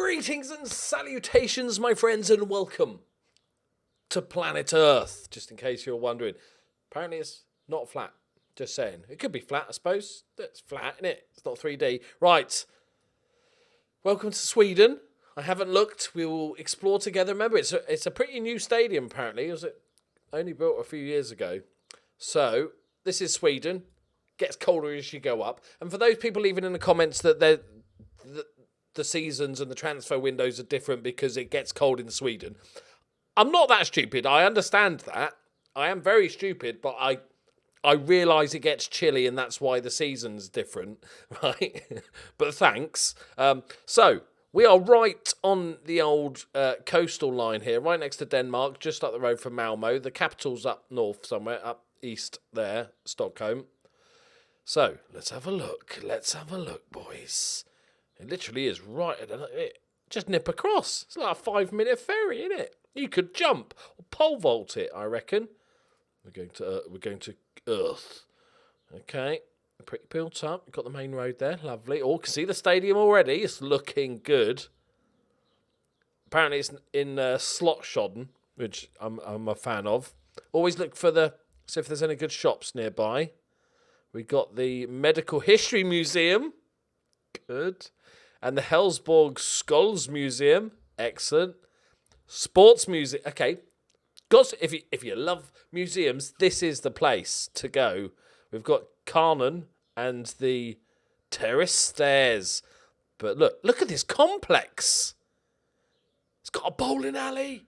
Greetings and salutations, my friends, and welcome to planet Earth. Just in case you're wondering. Apparently it's not flat. Just saying. It could be flat, I suppose. It's flat, isn't it? It's not 3D. Right. Welcome to Sweden. I haven't looked. We will explore together. Remember, it's a pretty new stadium, apparently. It was only built a few years ago. So, this is Sweden. Gets colder as you go up. And for those people leaving in the comments that the seasons and the transfer windows are different because it gets cold in Sweden, I'm not that stupid. I understand that. I am very stupid, but I realise it gets chilly and that's why the season's different, right? But thanks. So, we are right on the old coastal line here, right next to Denmark, just up the road from Malmo. The capital's up north somewhere, up east there, Stockholm. So, let's have a look. Let's have a look, boys. It literally is right at it. Just nip across. It's like a 5-minute ferry, isn't it? You could jump or pole vault it, I reckon. We're going to Earth. Okay, pretty built up. We've got the main road there, lovely. Oh, can see the stadium already. It's looking good. Apparently, it's in Slottshoden, which I'm a fan of. Always look for see if there's any good shops nearby. We got the Medical History Museum, good, and the Helsingborgs Skulls Museum, excellent. Sports Museum, okay. If you love museums, this is the place to go. We've got Karnan and the terrace stairs. But look at this complex. It's got a bowling alley.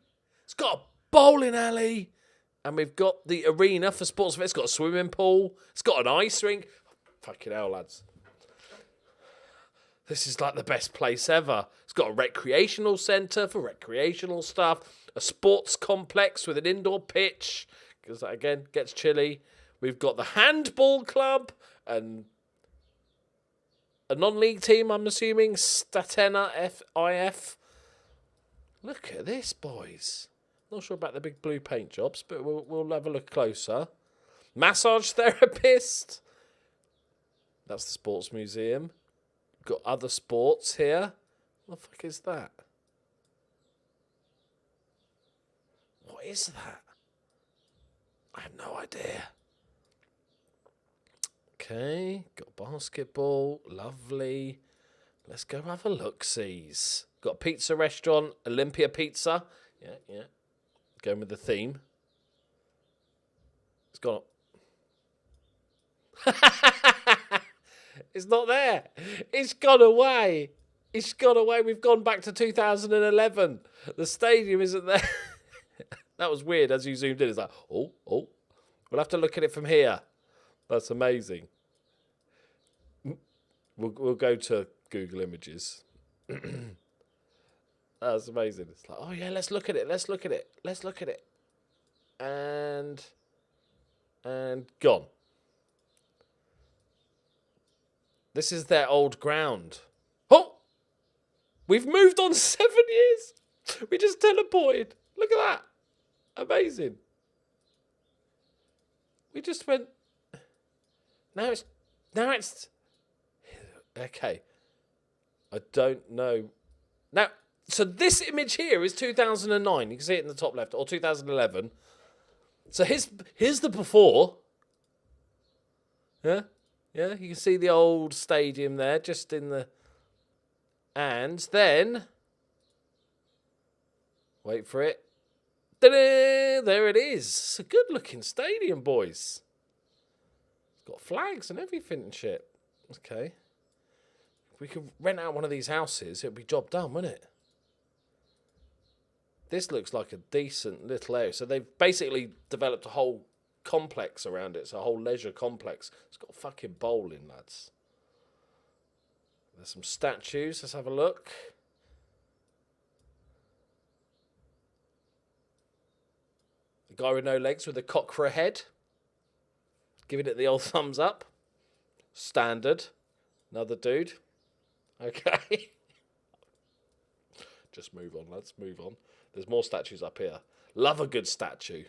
And we've got the arena for sports. It's got a swimming pool. It's got an ice rink. Fucking hell, lads. This is like the best place ever. It's got a recreational centre for recreational stuff. A sports complex with an indoor pitch, because that, again, gets chilly. We've got the handball club and a non-league team, I'm assuming. Statena IF. Look at this, boys. Not sure about the big blue paint jobs, but we'll have a look closer. Massage therapist. That's the sports museum. Got other sports here. What the fuck is that? What is that? I have no idea. Okay, got basketball. Lovely. Let's go have a look-sees. Got a pizza restaurant, Olympia Pizza. Yeah. Going with the theme. It's gone. It's not there. It's gone away. We've gone back to 2011. The stadium isn't there. That was weird as you zoomed in. It's like, oh. We'll have to look at it from here. That's amazing. We'll go to Google Images. That's amazing. It's like, oh yeah, let's look at it. And gone. This is their old ground. Oh! We've moved on 7 years. We just teleported. Look at that. Amazing. We just went. Now it's. Okay. I don't know. Now, so this image here is 2009. You can see it in the top left, or 2011. So here's the before. Yeah, you can see the old stadium there, just in the. And then, wait for it. Ta-da! There it is. It's a good-looking stadium, boys. It's got flags and everything and shit. Okay. If we could rent out one of these houses, it'd be job done, wouldn't it? This looks like a decent little area. So they've basically developed a whole complex around it. It's a whole leisure complex. It's got fucking bowling, lads. There's some statues. Let's have a look. The guy with no legs with a cock for a head. Giving it the old thumbs up. Standard. Another dude. Okay. Just move on, lads. Move on. There's more statues up here. Love a good statue.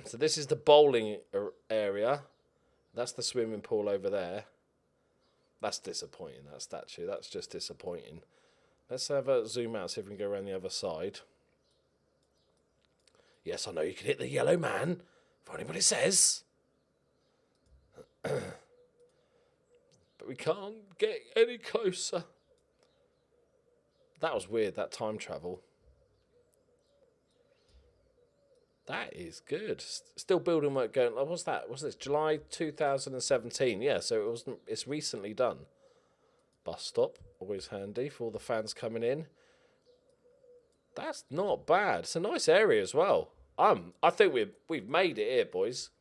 So this is the bowling area. That's the swimming pool over there. That's disappointing, that statue. That's just disappointing. Let's have a zoom out, see if we can go around the other side. Yes, I know you can hit the yellow man, if anybody says. But we can't get any closer. That was weird, that time travel. That is good. Still building work going. What's that? What's this? July 2017. Yeah, so it's recently done. Bus stop, always handy for all the fans coming in. That's not bad. It's a nice area as well. I think we've made it here, boys.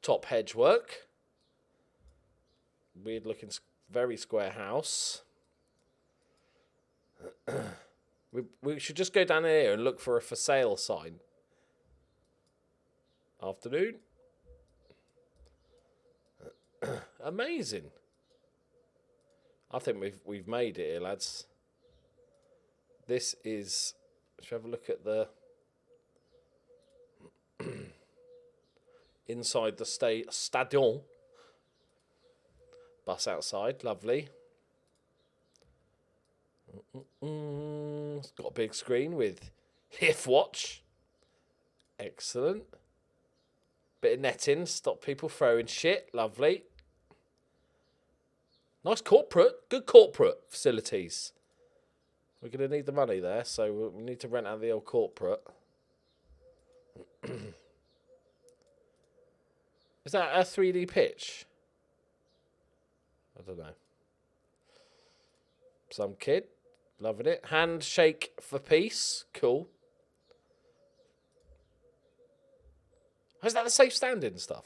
Top hedge work. Weird looking, very square house. we should just go down here and look for a for sale sign. Afternoon. Amazing. I think we've made it here, lads. This is. Let's have a look at the inside the stadion. Bus outside, lovely. It's got a big screen with IF watch. Excellent. Bit of netting, stop people throwing shit. Lovely. Nice corporate. Good corporate facilities. We're going to need the money there, so we need to rent out the old corporate. Is that a 3D pitch? I don't know. Some kid. Loving it. Handshake for peace. Cool. Is that the safe standing stuff?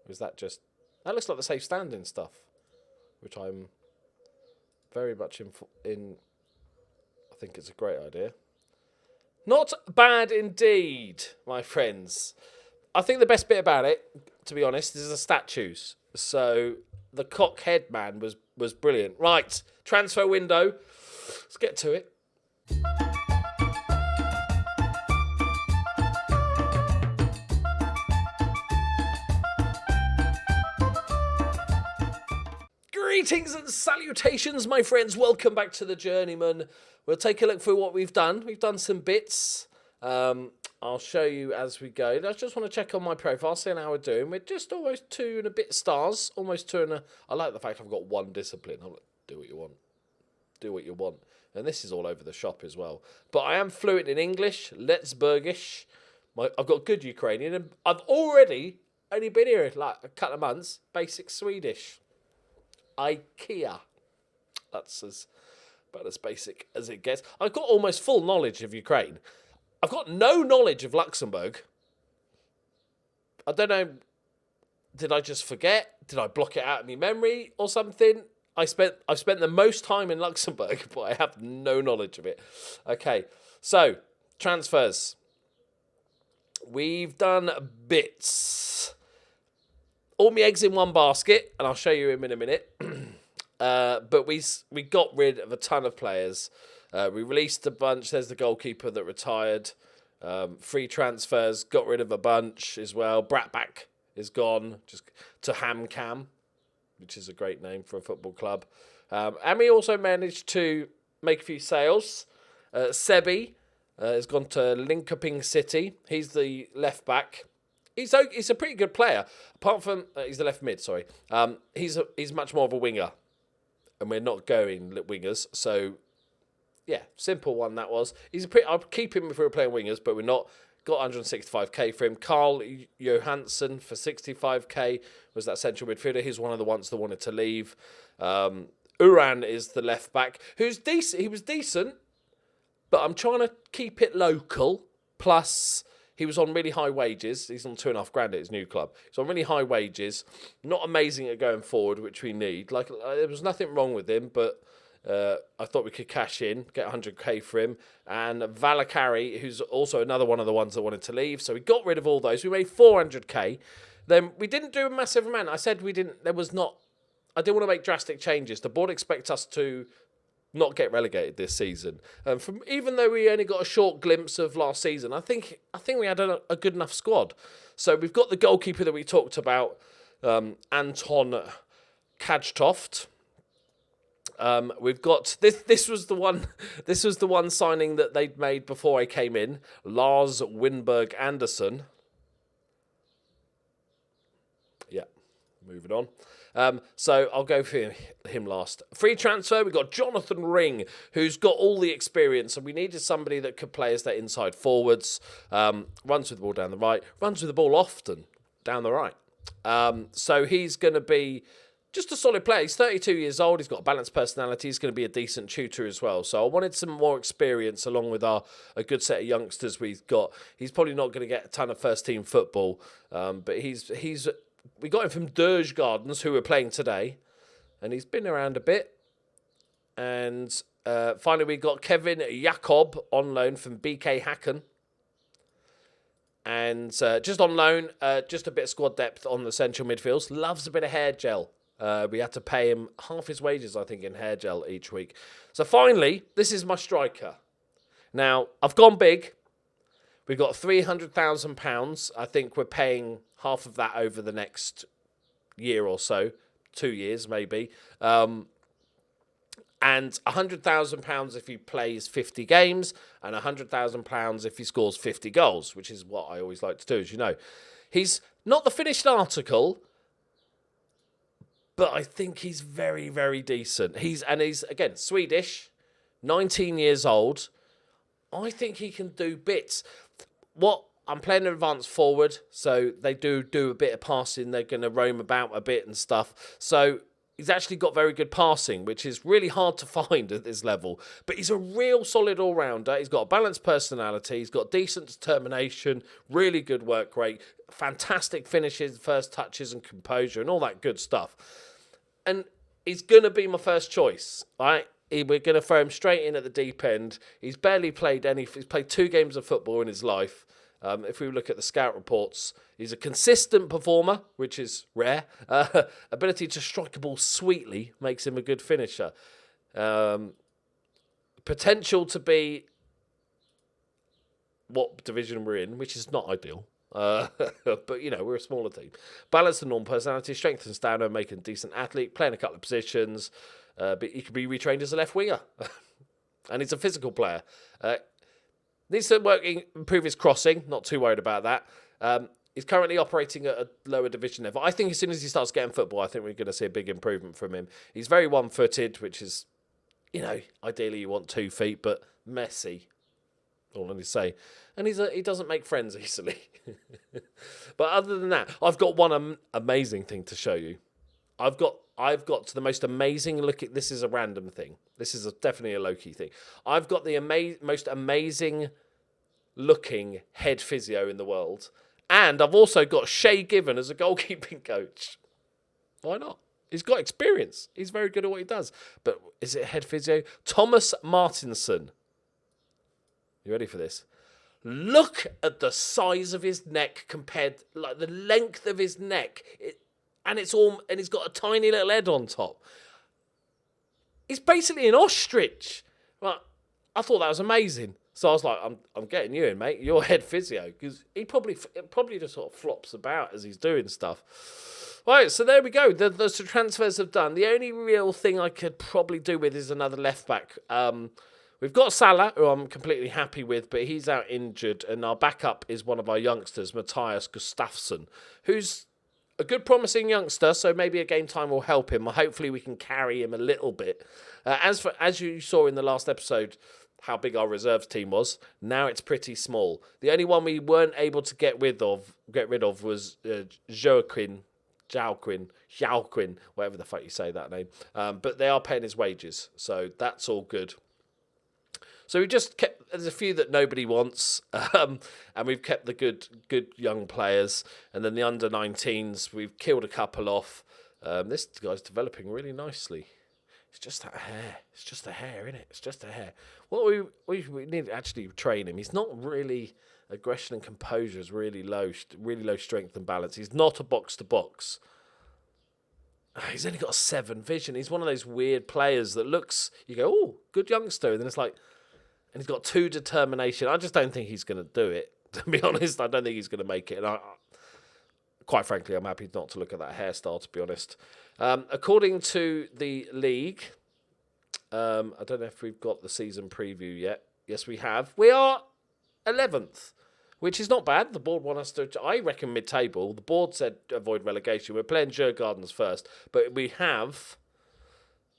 Or is that just... That looks like the safe standing stuff. Which I'm very much in... I think it's a great idea. Not bad indeed, my friends. I think the best bit about it, to be honest, is the statues. So the cock head man was brilliant. Right, transfer window. Let's get to it. Greetings and salutations, my friends. Welcome back to the Journeyman. We'll take a look through what we've done. We've done some bits. I'll show you as we go. I just want to check on my profile, see how we're doing. We're just almost 2 and a bit stars. Almost 2 and a... I like the fact I've got 1 discipline. I'm like, do what you want. Do what you want. And this is all over the shop as well. But I am fluent in English, Letsburgish. I've got good Ukrainian. And I've already only been here like a couple of months. Basic Swedish. IKEA. That's about as basic as it gets. I've got almost full knowledge of Ukraine. I've got no knowledge of Luxembourg. I don't know. Did I just forget? Did I block it out of my memory or something? I've spent the most time in Luxembourg, but I have no knowledge of it. Okay, so transfers. We've done bits. All my eggs in one basket, and I'll show you in a minute. But we got rid of a ton of players. We released a bunch. There's the goalkeeper that retired. Free transfers, got rid of a bunch as well. Bratback is gone just to HamCam, which is a great name for a football club. And we also managed to make a few sales. Sebi has gone to Linköping City. He's the left back. He's a pretty good player. Apart from he's the left mid. Sorry. He's much more of a winger, and we're not going wingers. So yeah, simple one that was. I'll keep him if we were playing wingers, but we're not. Got 165k for him. Carl Johansson for 65k was that central midfielder. He's one of the ones that wanted to leave. Uran is the left back, who's decent. He was decent, but I'm trying to keep it local. Plus, he was on really high wages. He's on $2,500 at his new club. He's on really high wages. Not amazing at going forward, which we need. Like there was nothing wrong with him, but I thought we could cash in, get 100k for him. And Valakari, who's also another one of the ones that wanted to leave. So we got rid of all those. We made 400k. Then we didn't do a massive amount. I said we didn't. I didn't want to make drastic changes. The board expects us to not get relegated this season. Even though we only got a short glimpse of last season, I think we had a good enough squad. So we've got the goalkeeper that we talked about, Anton Kajtoft. We've got this. This was the one. This was the one signing that they'd made before I came in. Lars Winberg Anderson. Yeah, moving on. So I'll go for him last. Free transfer. We've got Jonathan Ring, who's got all the experience, and we needed somebody that could play as their inside forwards. Runs with the ball down the right. Runs with the ball often down the right. So he's going to be just a solid player. He's 32 years old. He's got a balanced personality. He's going to be a decent tutor as well. So I wanted some more experience along with a good set of youngsters we've got. He's probably not going to get a ton of first-team football, but we got him from Durge Gardens, who we're playing today, and he's been around a bit. And finally, we got Kevin Jakob on loan from BK Hacken. And just on loan, just a bit of squad depth on the central midfields. Loves a bit of hair gel. We had to pay him half his wages, I think, in hair gel each week. So finally, this is my striker. Now, I've gone big. We've got £300,000. I think we're paying half of that over the next year or so. 2 years, maybe. And £100,000 if he plays 50 games, and £100,000 if he scores 50 goals, which is what I always like to do, as you know. He's not the finished article, but I think he's very, very decent. He's again, Swedish, 19 years old. I think he can do bits. I'm playing an advanced forward, so they do a bit of passing. They're going to roam about a bit and stuff. So he's actually got very good passing, which is really hard to find at this level. But he's a real solid all-rounder. He's got a balanced personality. He's got decent determination, really good work rate, fantastic finishes, first touches and composure and all that good stuff. And he's going to be my first choice, right? We're going to throw him straight in at the deep end. He's barely played he's played 2 games of football in his life. If we look at the scout reports, he's a consistent performer, which is rare. Ability to strike a ball sweetly makes him a good finisher. Potential to be what division we're in, which is not ideal. But, you know, we're a smaller team. Balance and norm personality, strength and stamina, making a decent athlete, playing a couple of positions. But he could be retrained as a left winger. And he's a physical player. Needs to improve his crossing. Not too worried about that. He's currently operating at a lower division level. I think as soon as he starts getting football, I think we're going to see a big improvement from him. He's very one-footed, which is, you know, ideally you want 2 feet, but messy. All I need to say. And he doesn't make friends easily. But other than that, I've got one amazing thing to show you. I've got the most amazing look. This is a random thing. This is definitely a Loki thing. I've got the most amazing looking head physio in the world. And I've also got Shay Given as a goalkeeping coach. Why not? He's got experience. He's very good at what he does. But is it head physio? Thomas Martinson. You ready for this? Look at the size of his neck compared, like the length of his neck. And he's got a tiny little head on top. He's basically an ostrich. Right, I thought that was amazing. So I was like, I'm getting you in, mate. You're head physio. Because he probably just sort of flops about as he's doing stuff. Right, so there we go. The transfers have done. The only real thing I could probably do with is another left back. We've got Salah, who I'm completely happy with, but he's out injured. And our backup is one of our youngsters, Matthias Gustafsson, who's a good promising youngster, so maybe a game time will help him. Hopefully we can carry him a little bit. As you saw in the last episode, how big our reserves team was. Now it's pretty small. The only one we weren't able to get rid of was Joaquin, whatever the fuck you say that name. But they are paying his wages, so that's all good. So we just kept, there's a few that nobody wants, and we've kept the good young players. And then the under-19s, we've killed a couple off. This guy's developing really nicely. It's just that hair. It's just the hair, isn't it? It's just the hair. What we need to actually train him. He's not really, aggression and composure is really low strength and balance. He's not a box-to-box. He's only got a 7 vision. He's one of those weird players that looks, you go, oh, good youngster. And then it's like, and he's got 2 determination. I just don't think he's going to do it. To be honest, I don't think he's going to make it. And quite frankly, I'm happy not to look at that hairstyle, to be honest. According to the league, I don't know if we've got the season preview yet. Yes, we have. We are 11th, which is not bad. The board want us to, I reckon, mid-table. The board said avoid relegation. We're playing Djurgårdens first, but we have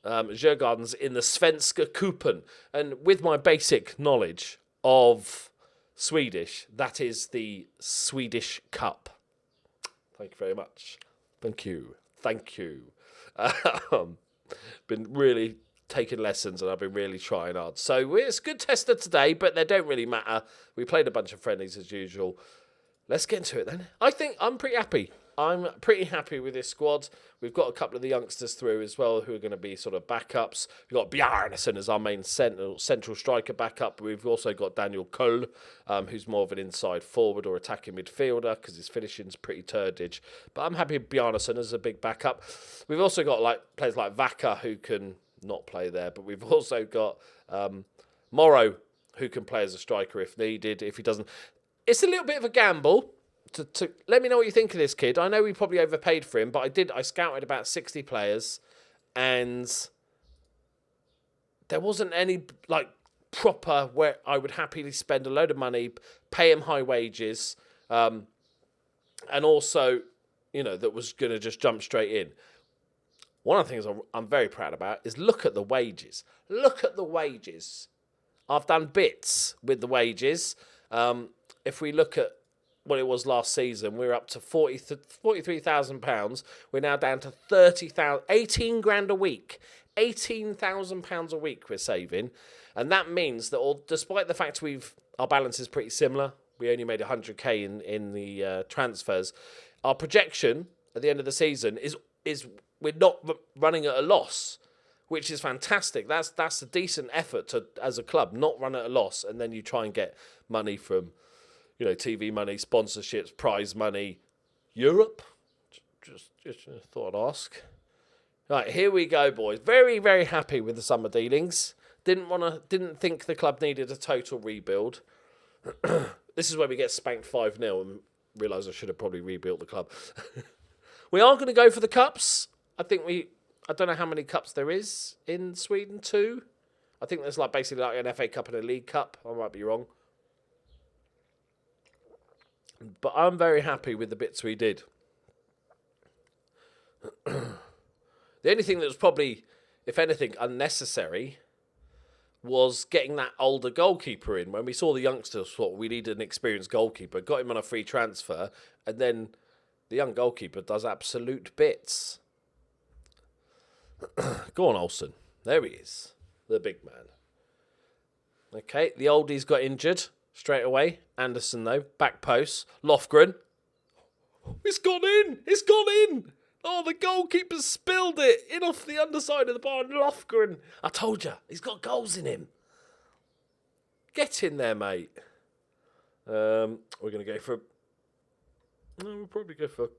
Djurgårdens in the Svenska Cupen. And with my basic knowledge of Swedish, that is the Swedish Cup. Thank you very much. Thank you. Been really taking lessons and I've been really trying hard. So it's a good tester today, but they don't really matter. We played a bunch of friendlies as usual. Let's get into it then. I think I'm pretty happy. I'm pretty happy with this squad. We've got a couple of the youngsters through as well who are going to be sort of backups. We've got Bjarnason as our main central striker backup. We've also got Daniel Kull, who's more of an inside forward or attacking midfielder because his finishing's pretty turdage. But I'm happy with Bjarnason as a big backup. We've also got players like Vaka who can not play there. But we've also got Morrow who can play as a striker if needed. If he doesn't... It's a little bit of a gamble. To let me know what you think of this kid. I know we probably overpaid for him, but I scouted about 60 players and there wasn't any proper where I would happily spend a load of money, pay him high wages, and also, that was going to just jump straight in. One of the things I'm very proud about is look at the wages. Look at the wages. I've done bits with the wages. If we look at what it was last season, we were up to £43,000. We're now down to 30,000, 18 grand a week, £18,000 a week we're saving, and that means that despite the fact our balance is pretty similar, we only made 100k in the transfers. Our projection at the end of the season is we're not running at a loss, which is fantastic. That's a decent effort as a club, not run at a loss, and then you try and get money from TV money, sponsorships, prize money, Europe. Just thought I'd ask. Right, here we go, boys. Very, very happy with the summer dealings. Didn't think the club needed a total rebuild. This is where we get spanked 5-0 and realise I should have probably rebuilt the club. We are going to go for the cups. I don't know how many cups there is in Sweden, 2. I think there's basically an FA Cup and a League Cup. I might be wrong. But I'm very happy with the bits we did. The only thing that was probably, if anything, unnecessary was getting that older goalkeeper in. When we saw the youngsters, thought we needed an experienced goalkeeper, got him on a free transfer, and then the young goalkeeper does absolute bits. Go on, Olsen. There he is, the big man. Okay, the oldie's got injured. Straight away. Anderson, though. Back post. Lofgren. It's gone in. It's gone in. Oh, the goalkeeper spilled it. In off the underside of the bar. Lofgren. I told you. He's got goals in him. Get in there, mate. We're going to go for... No, we'll probably go for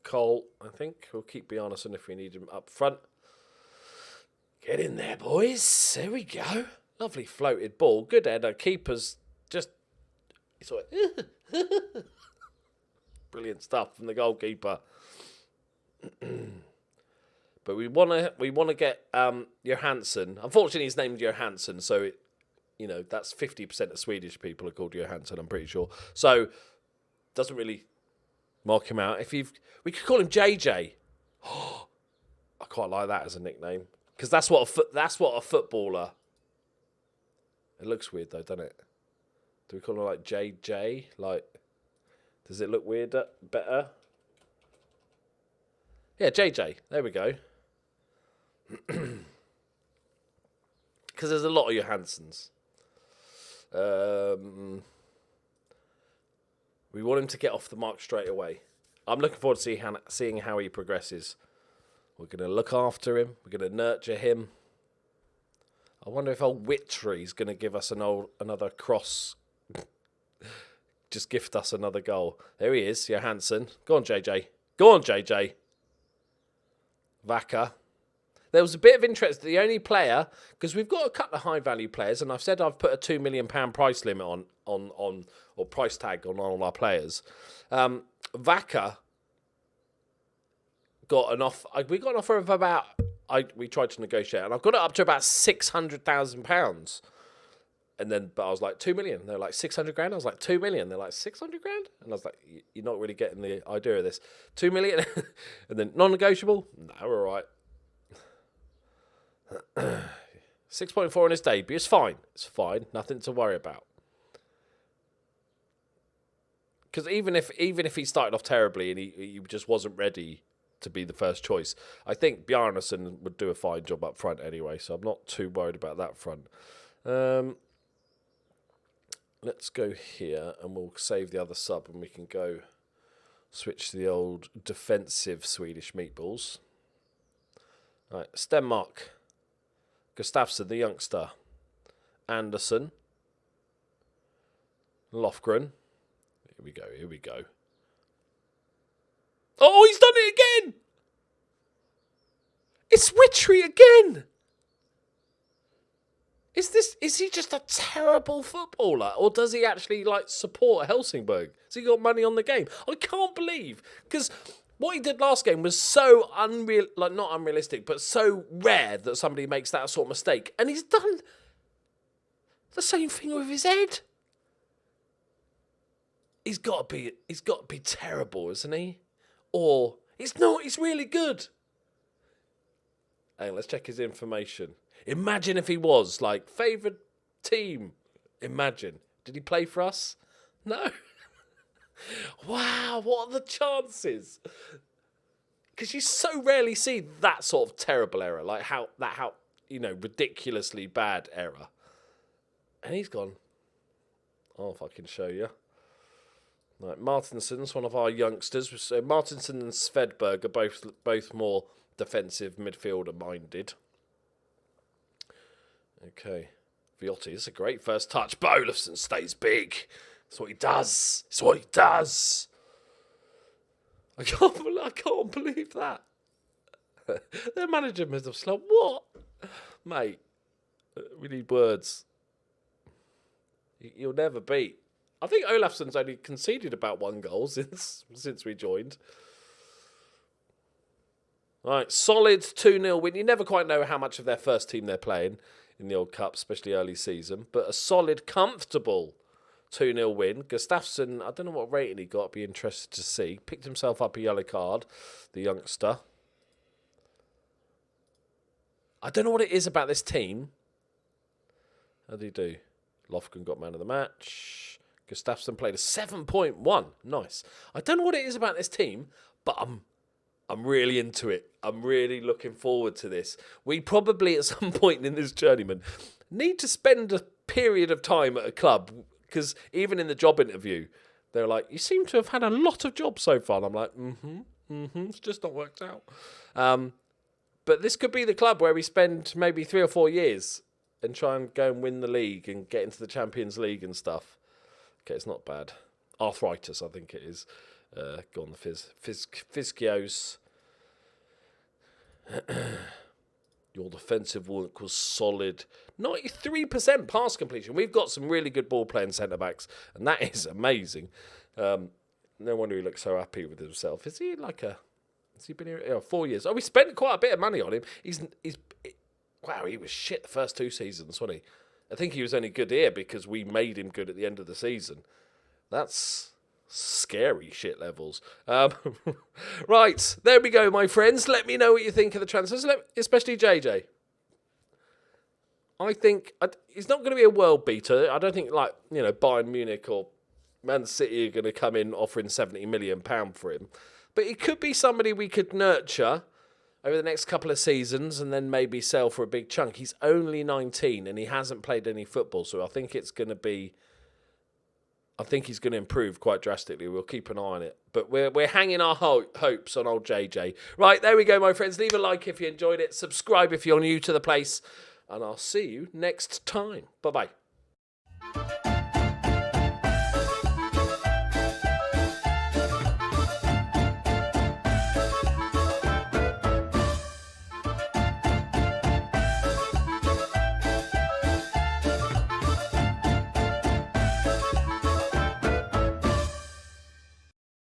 Cole, I think. We'll keep Bjarnason if we need him up front. Get in there, boys. There we go. Lovely floated ball. Good header. Keeper's just... Brilliant stuff from the goalkeeper. But we want to get Johansson. Unfortunately, he's named Johansson, so that's 50% of Swedish people are called Johansson, I'm pretty sure. So doesn't really mark him out. We could call him JJ. I quite like that as a nickname because that's what a footballer. It looks weird though, doesn't it? Do we call him JJ? Does it look weirder? Better? Yeah, JJ. There we go. Because there's a lot of Johanssons. We want him to get off the mark straight away. I'm looking forward to seeing how he progresses. We're going to look after him. We're going to nurture him. I wonder if old Witchery is going to give us another cross. Just gift us another goal. There he is, Johansson. Go on, JJ. Go on, JJ. Vaka. There was a bit of interest. The only player, because we've got a couple of high-value players, and I've said I've put a £2 million price limit on or price tag on all our players. Vaka got an offer. We got an offer of about we tried to negotiate, and I got it up to about £600,000. And then, but I was like, 2 million. They're like 600 grand. I was like, 2 million. They're like 600 grand. And I was like, you're not really getting the idea of this. 2 million. And then non-negotiable. No, we're all right. 6.4 in his debut. It's fine. It's fine. Nothing to worry about. Because even if he started off terribly and he just wasn't ready to be the first choice, I think Bjarnason would do a fine job up front anyway. So I'm not too worried about that front. Let's go here and we'll save the other sub and we can go switch to the old defensive Swedish meatballs. All right, Stenmark, Gustafsson, the youngster, Anderson, Lofgren. Here we go. Oh, he's done it again! It's Witchery again! Is he just a terrible footballer, or does he actually support Helsingborg? Has he got money on the game? I can't believe, because what he did last game was so not unrealistic, but so rare that somebody makes that sort of mistake, and he's done the same thing with his head. He's got to be terrible, isn't he? Or he's not. He's really good. Hang on, let's check his information. Imagine if he was favourite team. Imagine. Did he play for us? No. Wow, what are the chances? Because you so rarely see that sort of terrible error, how ridiculously bad error. And he's gone. Oh, if I can show you. Right, Martinson's one of our youngsters. So Martinson and Svedberg are both more defensive midfielder minded. Okay, Viotti, it's a great first touch, but Olofsson stays big. That's what he does. It's what he does. I can't believe that. Their manager must have said, what? Mate, we need words. You'll never beat. I think Olafsson's only conceded about 1 goal since we joined. Right, solid 2-0 win. You never quite know how much of their first team they're playing in the World Cup, especially early season. But a solid, comfortable 2-0 win. Gustafsson, I don't know what rating he got. I'd be interested to see. Picked himself up a yellow card, the youngster. I don't know what it is about this team. How did he do? Lofgren got man of the match. Gustafsson played a 7.1. Nice. I don't know what it is about this team, but I'm really into it. I'm really looking forward to this. We probably, at some point in this journeyman, need to spend a period of time at a club, because even in the job interview, they're like, you seem to have had a lot of jobs so far. And I'm like, it's just not worked out. But this could be the club where we spend maybe 3 or 4 years and try and go and win the league and get into the Champions League and stuff. Okay, it's not bad. Arthritis, I think it is. Go on the physios. Your defensive work was solid. 93% pass completion. We've got some really good ball-playing centre-backs, and that is amazing. No wonder he looks so happy with himself. Has he been here 4 years? Oh, we spent quite a bit of money on him. Wow, he was shit the first 2 seasons, wasn't he? I think he was only good here because we made him good at the end of the season. That's scary shit levels. Right, there we go, my friends. Let me know what you think of the transfers, especially JJ. I think he's not going to be a world beater. I don't think Bayern Munich or Man City are going to come in offering £70 million for him. But he could be somebody we could nurture over the next couple of seasons and then maybe sell for a big chunk. He's only 19 and he hasn't played any football, so I think he's going to improve quite drastically. We'll keep an eye on it. But we're hanging our hopes on old JJ. Right, there we go, my friends. Leave a like if you enjoyed it. Subscribe if you're new to the place. And I'll see you next time. Bye-bye.